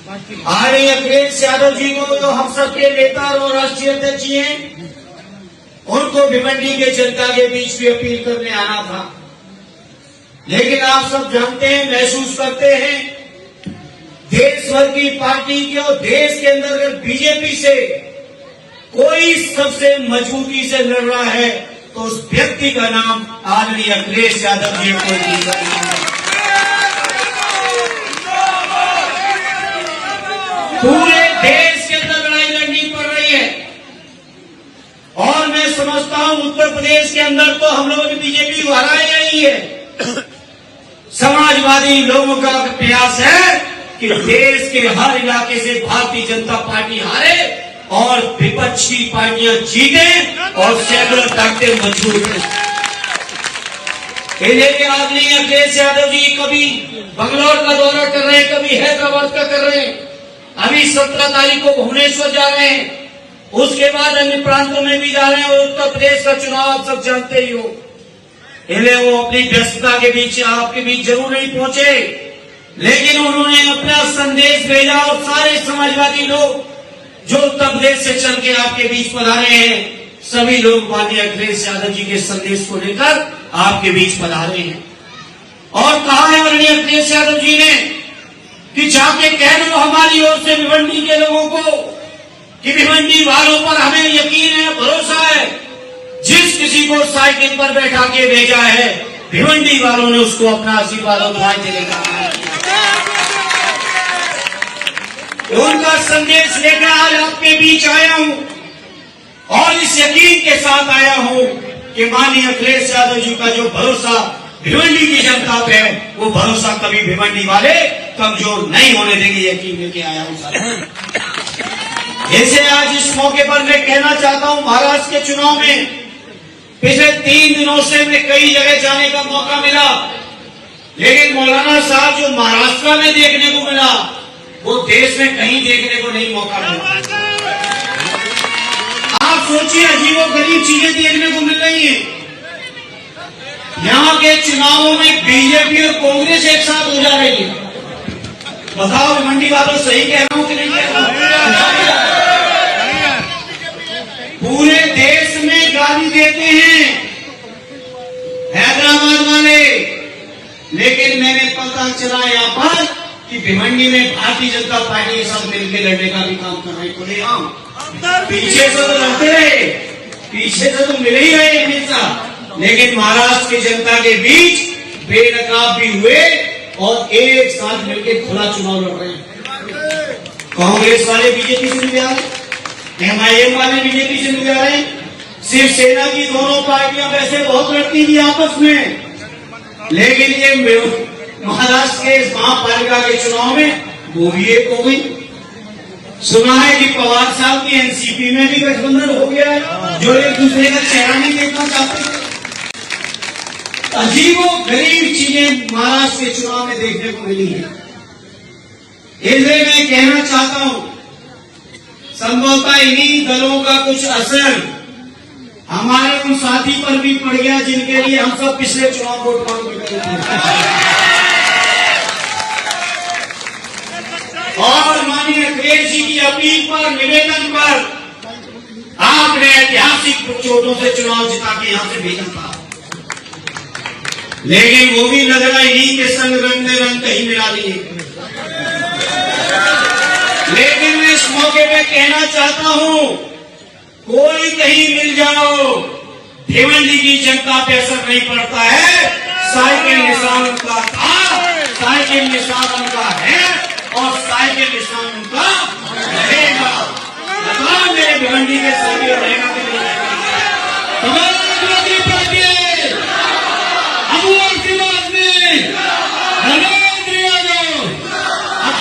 आदरणीय अखिलेश यादव जी को जो हम सबके नेता और राष्ट्रीय अध्यक्ष जी हैं, उनको भिवंडी के जनता के बीच भी अपील करने आना था। लेकिन आप सब जानते हैं, महसूस करते हैं, देश भर की पार्टी के और देश के अंदर अगर बीजेपी से कोई सबसे मजबूती से लड़ रहा है तो उस व्यक्ति का नाम आदरणीय अखिलेश यादव जी को। पूरे देश के अंदर लड़ाई लड़नी पड़ रही है और मैं समझता हूं उत्तर प्रदेश के अंदर तो हम लोगों ने बीजेपी को हराया ही है। समाजवादी लोगों का प्रयास है कि देश के हर इलाके से भारतीय जनता पार्टी हारे और विपक्षी पार्टियां जीते और सैकड़ों ताकतें मजबूत हैं। आदरणीय अखिलेश यादव जी कभी बंगलौर का दौरा कर रहे हैं, कभी हैदराबाद का कर रहे हैं, अभी 17 तारीख को भुवनेश्वर जा रहे हैं, उसके बाद अन्य प्रांतों में भी जा रहे हैं और उत्तर प्रदेश का चुनाव आप सब जानते ही हो। इसलिए वो अपनी व्यस्तता के बीच आपके बीच जरूर नहीं पहुंचे, लेकिन उन्होंने अपना संदेश भेजा और सारे समाजवादी लोग जो उत्तर प्रदेश से चल के आपके बीच पधारे हैं, सभी लोग माननीय अखिलेश यादव जी के संदेश को लेकर आपके बीच पधारे हैं। और कहा है माननीय अखिलेश यादव जी ने कि जाके कह दो हमारी ओर से भिवंडी के लोगों को कि भिवंडी वालों पर हमें यकीन है, भरोसा है। जिस किसी को साइकिल पर बैठा के भेजा है, भिवंडी वालों ने उसको अपना आशीर्वाद और दुआएं देने का उनका संदेश लेकर आज आपके बीच आया हूं और इस यकीन के साथ आया हूं कि माननीय अखिलेश यादव जी का जो भरोसा भिवंडी की जनता पे है, वो भरोसा कभी भिवंडी वाले कमजोर नहीं होने देंगे, यकीन लेके आया हूं सर। ऐसे आज इस मौके पर मैं कहना चाहता हूं, महाराष्ट्र के चुनाव में पिछले 3 दिनों से मैं कई जगह जाने का मौका मिला, लेकिन मौलाना साहब जो महाराष्ट्र में देखने को मिला वो देश में कहीं देखने को नहीं मौका मिला। आप सोचिए, अजीबोगरीब चीजें देखने को मिल रही है। यहाँ के चुनावों में बीजेपी और कांग्रेस एक साथ हो जा रही है। बताओ भिवंडी वालों, सही कह रहा हूं कि नहीं कह रहा हूं? पूरे देश में गाली देते हैं हैदराबाद वाले, लेकिन मैंने पता चला यहाँ पर कि भिवंडी में भारतीय जनता पार्टी के साथ मिलकर लड़ने का भी काम कर रहे हैं। खुले आम पीछे से तो लड़ते रहे, पीछे से तो मिल ही रहे हमेशा, लेकिन महाराष्ट्र की जनता के बीच बेनकाब भी हुए और एक साथ मिलकर खुला चुनाव लड़ रहे हैं। कांग्रेस वाले बीजेपी से मिल जा रहे, MIM वाले बीजेपी से मिल जा रहे हैं, शिवसेना की दोनों पार्टियां वैसे बहुत लड़ती थी आपस में, लेकिन ये महाराष्ट्र के इस महापालिका के चुनाव में वो भी एक हो गई। सुना है कि पवार साहब की एनसीपी में भी गठबंधन हो गया है, जो एक दूसरे का चेहरा नहीं देखना चाहते। अजीबो गरीब चीजें महाराष्ट्र के चुनाव में देखने को मिली है। इसलिए मैं कहना चाहता हूं, संभवतः इन्हीं दलों का कुछ असर हमारे उन साथी पर भी पड़ गया जिनके लिए हम सब पिछले चुनाव वोट मांग थे। और माननीय अखिलेश जी की अपील पर, निवेदन पर आपने ऐतिहासिक चोटों से चुनाव जिता के यहां से भेजा था, लेकिन वो भी नजर इन्हीं के संग रंग में रंग कहीं मिला लिए। लेकिन मैं इस मौके पे कहना चाहता हूं, कोई कहीं मिल जाओ, भिवंडी की जनता पे असर नहीं पड़ता है। साइकिल निशान उनका था, साइकिल निशान उनका है और साइकिल निशान उनका रहेगा। मेरे भिवंडी के साइकिल रहेगा कि नहीं रहेगा?